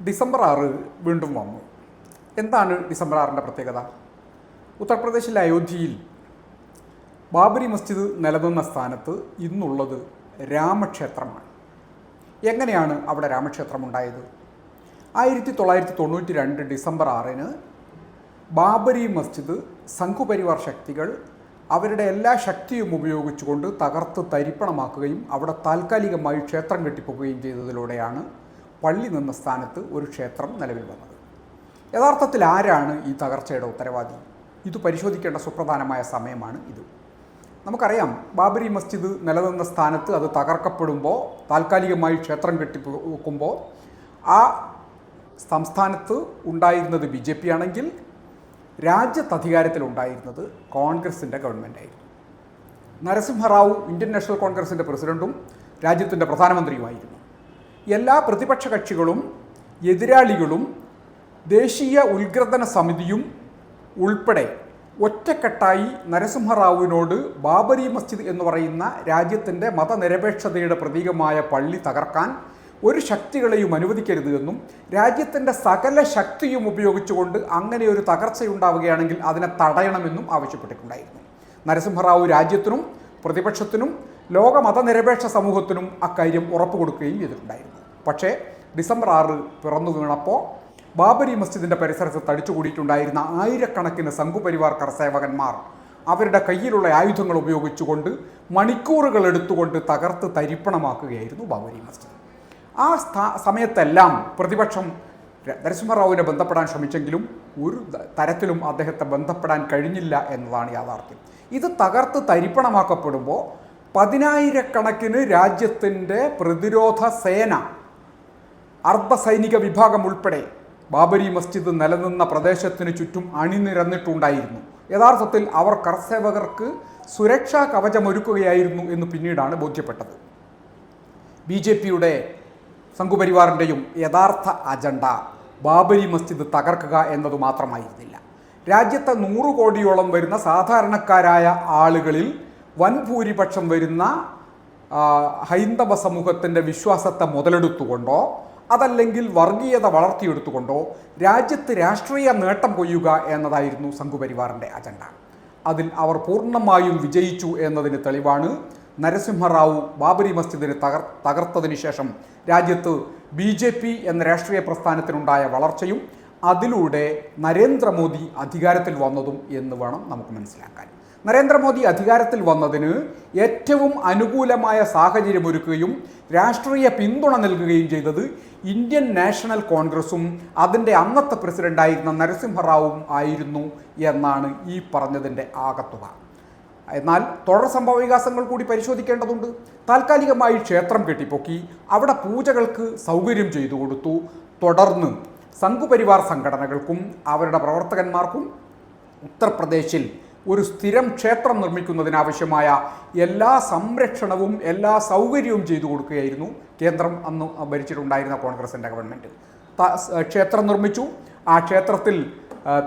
December 6 വീണ്ടും വന്നു. എന്താണ് ഡിസംബർ 6-ൻ്റെ പ്രത്യേകത? ഉത്തർപ്രദേശിലെ അയോധ്യയിൽ ബാബരി മസ്ജിദ് നിലനിന്ന സ്ഥാനത്ത് ഇന്നുള്ളത് രാമക്ഷേത്രമാണ്. എങ്ങനെയാണ് അവിടെ രാമക്ഷേത്രം ഉണ്ടായത്? 1992 ഡിസംബർ 6 ബാബരി മസ്ജിദ് സംഘുപരിവാർ ശക്തികൾ അവരുടെ എല്ലാ ശക്തിയും ഉപയോഗിച്ചുകൊണ്ട് തകർത്ത് തരിപ്പണമാക്കുകയും അവിടെ താൽക്കാലികമായി ക്ഷേത്രം കെട്ടിപ്പോവുകയും ചെയ്തതിലൂടെയാണ് പള്ളി നിന്ന സ്ഥാനത്ത് ഒരു ക്ഷേത്രം നിലവിൽ വന്നത്. യഥാർത്ഥത്തിൽ ആരാണ് ഈ തകർച്ചയുടെ ഉത്തരവാദി? ഇത് പരിശോധിക്കേണ്ട സുപ്രധാനമായ സമയമാണ് ഇത്. നമുക്കറിയാം, ബാബരി മസ്ജിദ് നിലനിന്ന സ്ഥാനത്ത് അത് തകർക്കപ്പെടുമ്പോൾ, താൽക്കാലികമായി ക്ഷേത്രം കെട്ടിപ്പോക്കുമ്പോൾ ആ സംസ്ഥാനത്ത് ഉണ്ടായിരുന്നത് BJP ആണെങ്കിൽ രാജ്യത്ത് അധികാരത്തിലുണ്ടായിരുന്നത് കോൺഗ്രസിൻ്റെ ഗവൺമെൻറ്റായിരുന്നു. നരസിംഹറാവു ഇന്ത്യൻ നാഷണൽ കോൺഗ്രസിൻ്റെ പ്രസിഡൻറ്റും രാജ്യത്തിൻ്റെ പ്രധാനമന്ത്രിയുമായിരുന്നു. എല്ലാ പ്രതിപക്ഷ കക്ഷികളും എതിരാളികളും ദേശീയ ഉത്ഗ്രഥന സമിതിയും ഉൾപ്പെടെ ഒറ്റക്കെട്ടായി നരസിംഹറാവുവിനോട് ബാബരി മസ്ജിദ് എന്ന് പറയുന്ന രാജ്യത്തിൻ്റെ മതനിരപേക്ഷതയുടെ പ്രതീകമായ പള്ളി തകർക്കാൻ ഒരു ശക്തികളെയും അനുവദിക്കരുത് എന്നും രാജ്യത്തിൻ്റെ സകല ശക്തിയും ഉപയോഗിച്ചുകൊണ്ട് അങ്ങനെ ഒരു തകർച്ചയുണ്ടാവുകയാണെങ്കിൽ അതിനെ തടയണമെന്നും ആവശ്യപ്പെട്ടിട്ടുണ്ടായിരുന്നു. നരസിംഹറാവു രാജ്യത്തിനും പ്രതിപക്ഷത്തിനും ലോക മതനിരപേക്ഷ സമൂഹത്തിനും അക്കാര്യം ഉറപ്പ് കൊടുക്കുകയും ചെയ്തിട്ടുണ്ടായിരുന്നു. പക്ഷേ ഡിസംബർ 6 പിറന്നു വീണപ്പോൾ ബാബരി മസ്ജിദിൻ്റെ പരിസരത്ത് തടിച്ചുകൂടിയിട്ടുണ്ടായിരുന്ന ആയിരക്കണക്കിന് സംഘുപരിവാർ കർസേവകന്മാർ അവരുടെ കയ്യിലുള്ള ആയുധങ്ങൾ ഉപയോഗിച്ചുകൊണ്ട് മണിക്കൂറുകൾ എടുത്തുകൊണ്ട് തകർത്ത് തരിപ്പണമാക്കുകയായിരുന്നു ബാബരി മസ്ജിദ്. ആ സമയത്തെല്ലാം പ്രതിപക്ഷം നരസിംഹറാവുവിനെ ബന്ധപ്പെടാൻ ശ്രമിച്ചെങ്കിലും ഒരു തരത്തിലും അദ്ദേഹത്തെ ബന്ധപ്പെടാൻ കഴിഞ്ഞില്ല എന്നതാണ് യാഥാർത്ഥ്യം. ഇത് തകർത്ത് തരിപ്പണമാക്കപ്പെടുമ്പോൾ 10,000-കണക്കിന് രാജ്യത്തിൻ്റെ പ്രതിരോധ സേന, അർദ്ധസൈനിക വിഭാഗം ഉൾപ്പെടെ ബാബരി മസ്ജിദ് നിലനിന്ന പ്രദേശത്തിന് ചുറ്റും അണിനിരന്നിട്ടുണ്ടായിരുന്നു. യഥാർത്ഥത്തിൽ അവർ കർസേവകർക്ക് സുരക്ഷാ കവചമൊരുക്കുകയായിരുന്നു എന്ന് പിന്നീടാണ് ബോധ്യപ്പെട്ടത്. BJPയുടെ സംഘുപരിവാറിൻ്റെയും യഥാർത്ഥ അജണ്ട ബാബരി മസ്ജിദ് തകർക്കുക എന്നതു മാത്രമായിരുന്നില്ല. രാജ്യത്തെ 100 കോടിയോളം വരുന്ന സാധാരണക്കാരായ ആളുകളിൽ വൻഭൂരിപക്ഷം വരുന്ന ഹൈന്ദവ സമൂഹത്തിൻ്റെ വിശ്വാസത്തെ മുതലെടുത്തുകൊണ്ടോ അതല്ലെങ്കിൽ വർഗീയത വളർത്തിയെടുത്തുകൊണ്ടോ രാജ്യത്ത് രാഷ്ട്രീയ നേട്ടം കൊയ്യുക എന്നതായിരുന്നു സംഘുപരിവാറിൻ്റെ അജണ്ട. അതിൽ അവർ പൂർണ്ണമായും വിജയിച്ചു എന്നതിന് തെളിവാണ് നരസിംഹറാവു ബാബരി മസ്ജിദിനെ തകർത്തതിന് ശേഷം രാജ്യത്ത് BJP എന്ന രാഷ്ട്രീയ പ്രസ്ഥാനത്തിനുണ്ടായ വളർച്ചയും അതിലൂടെ നരേന്ദ്രമോദി അധികാരത്തിൽ വന്നതും എന്ന് വേണം നമുക്ക് മനസ്സിലാക്കാൻ. നരേന്ദ്രമോദി അധികാരത്തിൽ വന്നതിന് ഏറ്റവും അനുകൂലമായ സാഹചര്യമൊരുക്കുകയും രാഷ്ട്രീയ പിന്തുണ നൽകുകയും ചെയ്തത് ഇന്ത്യൻ നാഷണൽ കോൺഗ്രസും അതിൻ്റെ അന്നത്തെ പ്രസിഡൻ്റായിരുന്ന നരസിംഹറാവുവും ആയിരുന്നു എന്നാണ് ഈ പറഞ്ഞതിൻ്റെ ആകത്തുക. എന്നാൽ തുടർ സംഭവ വികാസങ്ങൾ കൂടി പരിശോധിക്കേണ്ടതുണ്ട്. താൽക്കാലികമായി ക്ഷേത്രം കെട്ടിപ്പൊക്കി അവിടെ പൂജകൾക്ക് സൗകര്യം ചെയ്തു കൊടുത്തു. തുടർന്ന് സംഘുപരിവാർ സംഘടനകൾക്കും അവരുടെ പ്രവർത്തകന്മാർക്കും ഉത്തർപ്രദേശിൽ ഒരു സ്ഥിരം ക്ഷേത്രം നിർമ്മിക്കുന്നതിനാവശ്യമായ എല്ലാ സംരക്ഷണവും എല്ലാ സൗകര്യവും ചെയ്തു കൊടുക്കുകയായിരുന്നു കേന്ദ്രം അന്ന് ഭരിച്ചിട്ടുണ്ടായിരുന്ന കോൺഗ്രസിൻ്റെ ഗവൺമെൻറ്. ക്ഷേത്രം നിർമ്മിച്ചു. ആ ക്ഷേത്രത്തിൽ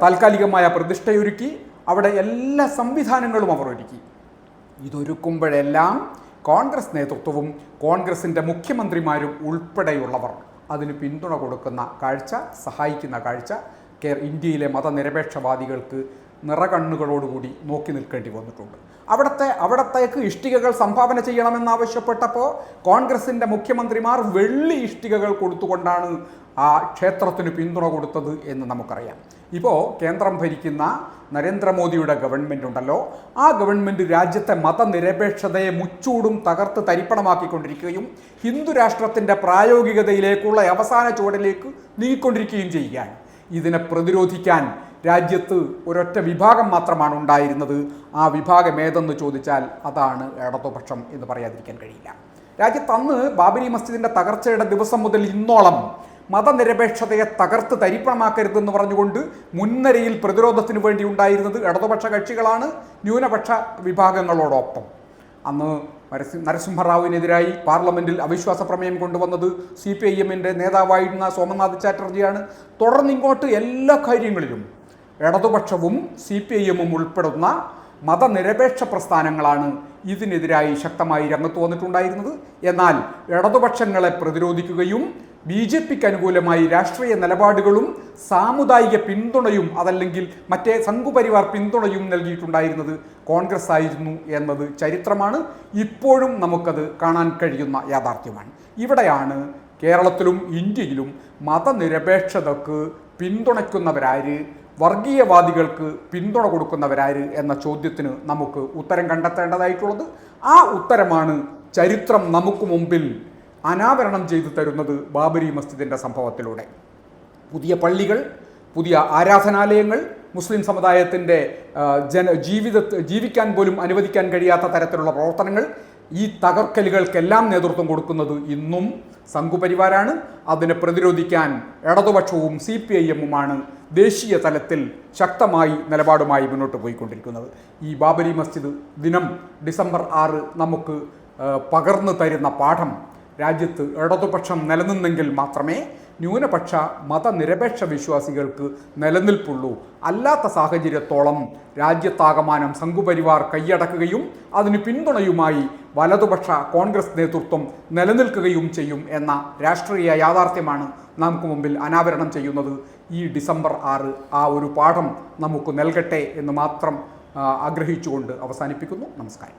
താൽക്കാലികമായ പ്രതിഷ്ഠയൊരുക്കി. അവിടെ എല്ലാ സംവിധാനങ്ങളും അവർ ഒരുക്കി. ഇതൊരുക്കുമ്പോഴെല്ലാം കോൺഗ്രസ് നേതൃത്വവും കോൺഗ്രസിൻ്റെ മുഖ്യമന്ത്രിമാരും ഉൾപ്പെടെയുള്ളവർ അതിന് പിന്തുണ കൊടുക്കുന്ന കാഴ്ച, സഹായിക്കുന്ന കാഴ്ച ഇന്ത്യയിലെ മതനിരപേക്ഷവാദികൾക്ക് നിറകണ്ണുകളോടുകൂടി നോക്കി നിൽക്കേണ്ടി വന്നിട്ടുണ്ട്. അവിടത്തേക്ക് ഇഷ്ടികകൾ സംഭാവന ചെയ്യണമെന്നാവശ്യപ്പെട്ടപ്പോൾ കോൺഗ്രസിൻ്റെ മുഖ്യമന്ത്രിമാർ വെള്ളി ഇഷ്ടികകൾ കൊടുത്തുകൊണ്ടാണ് ആ ക്ഷേത്രത്തിന് പിന്തുണ കൊടുത്തത് എന്ന് നമുക്കറിയാം. ഇപ്പോൾ കേന്ദ്രം ഭരിക്കുന്ന നരേന്ദ്രമോദിയുടെ ഗവൺമെൻറ് ഉണ്ടല്ലോ, ആ ഗവൺമെൻറ് രാജ്യത്തെ മതനിരപേക്ഷതയെ മുച്ചൂടും തകർത്ത് തരിപ്പണമാക്കിക്കൊണ്ടിരിക്കുകയും ഹിന്ദു രാഷ്ട്രത്തിൻ്റെ പ്രായോഗികതയിലേക്കുള്ള അവസാന ചുവടിലേക്ക് നീങ്ങിക്കൊണ്ടിരിക്കുകയും ചെയ്യുകയാണ്. ഇതിനെ പ്രതിരോധിക്കാൻ രാജ്യത്ത് ഒരൊറ്റ വിഭാഗം മാത്രമാണ് ഉണ്ടായിരുന്നത്. ആ വിഭാഗം ഏതെന്ന് ചോദിച്ചാൽ അതാണ് ഇടതുപക്ഷം എന്ന് പറയാതിരിക്കാൻ കഴിയില്ല. രാജ്യത്ത് അന്ന് ബാബരി മസ്ജിദിൻ്റെ തകർച്ചയുടെ ദിവസം മുതൽ ഇന്നോളം മതനിരപേക്ഷതയെ തകർത്ത് തരിപ്പണമാക്കരുതെന്ന് പറഞ്ഞുകൊണ്ട് മുൻനിരയിൽ പ്രതിരോധത്തിന് വേണ്ടി ഉണ്ടായിരുന്നത് ഇടതുപക്ഷ കക്ഷികളാണ് ന്യൂനപക്ഷ വിഭാഗങ്ങളോടൊപ്പം. അന്ന് നരസിംഹറാവുവിനെതിരായി പാർലമെൻറ്റിൽ അവിശ്വാസ പ്രമേയം കൊണ്ടുവന്നത് CPIMൻ്റെ നേതാവായിരുന്ന സോമനാഥ് ചാറ്റർജിയാണ്. തുടർന്നിങ്ങോട്ട് എല്ലാ കാര്യങ്ങളിലും ഇടതുപക്ഷവും CPIMും ഉൾപ്പെടുന്ന മതനിരപേക്ഷ പ്രസ്ഥാനങ്ങളാണ് ഇതിനെതിരായി ശക്തമായി രംഗത്ത് വന്നിട്ടുണ്ടായിരുന്നത്. എന്നാൽ ഇടതുപക്ഷങ്ങളെ പ്രതിരോധിക്കുകയും BJPക്ക് അനുകൂലമായി രാഷ്ട്രീയ നിലപാടുകളും സാമുദായിക പിന്തുണയും അതല്ലെങ്കിൽ മറ്റേ സംഘപരിവാർ പിന്തുണയും നൽകിയിട്ടുണ്ടായിരുന്നത് കോൺഗ്രസ് ആയിരുന്നു എന്നത് ചരിത്രമാണ്. ഇപ്പോഴും നമുക്കത് കാണാൻ കഴിയുന്ന യാഥാർത്ഥ്യമാണ്. ഇവിടെയാണ് കേരളത്തിലും ഇന്ത്യയിലും മതനിരപേക്ഷതക്ക് പിന്തുണയ്ക്കുന്നവരാര്, വർഗീയവാദികൾക്ക് പിന്തുണ കൊടുക്കുന്നവരാര് എന്ന ചോദ്യത്തിന് നമുക്ക് ഉത്തരം കണ്ടെത്തേണ്ടതായിട്ടുള്ളത്. ആ ഉത്തരമാണ് ചരിത്രം നമുക്ക് മുമ്പിൽ അനാവരണം ചെയ്തു തരുന്നത് ബാബരി മസ്ജിദിൻ്റെ സംഭവത്തിലൂടെ. പുതിയ പള്ളികൾ, പുതിയ ആരാധനാലയങ്ങൾ, മുസ്ലിം സമുദായത്തിൻ്റെ ജീവിക്കാൻ പോലും അനുവദിക്കാൻ കഴിയാത്ത തരത്തിലുള്ള പ്രവർത്തനങ്ങൾ, ഈ തകർക്കലുകൾക്കെല്ലാം നേതൃത്വം കൊടുക്കുന്നത് ഇന്നും സംഘപരിവാരാണ്. അതിനെ പ്രതിരോധിക്കാൻ ഇടതുപക്ഷവും CPIM-ഉമാണ് ദേശീയ തലത്തിൽ ശക്തമായി നിലപാടുമായി മുന്നോട്ട് പോയിക്കൊണ്ടിരിക്കുന്നത്. ഈ ബാബരി മസ്ജിദ് ദിനം ഡിസംബർ 6 നമുക്ക് പകർന്നു തരുന്ന പാഠം, രാജ്യത്ത് ഇടതുപക്ഷം നിലനിന്നെങ്കിൽ മാത്രമേ ന്യൂനപക്ഷ മതനിരപേക്ഷ വിശ്വാസികൾക്ക് നിലനിൽപ്പുള്ളൂ. അല്ലാത്ത സാഹചര്യത്തോളം രാജ്യത്താകമാനം സംഘപരിവാർ കൈയടക്കുകയും അതിന് പിന്തുണയുമായി വലതുപക്ഷ കോൺഗ്രസ് നേതൃത്വം നിലനിൽക്കുകയും ചെയ്യും എന്ന രാഷ്ട്രീയ യാഥാർത്ഥ്യമാണ് നമുക്ക് മുമ്പിൽ അനാവരണം ചെയ്യുന്നത്. ഈ ഡിസംബർ 6 ആ ഒരു പാഠം നമുക്ക് നൽകട്ടെ എന്ന് മാത്രം ആഗ്രഹിച്ചുകൊണ്ട് അവസാനിപ്പിക്കുന്നു. നമസ്കാരം.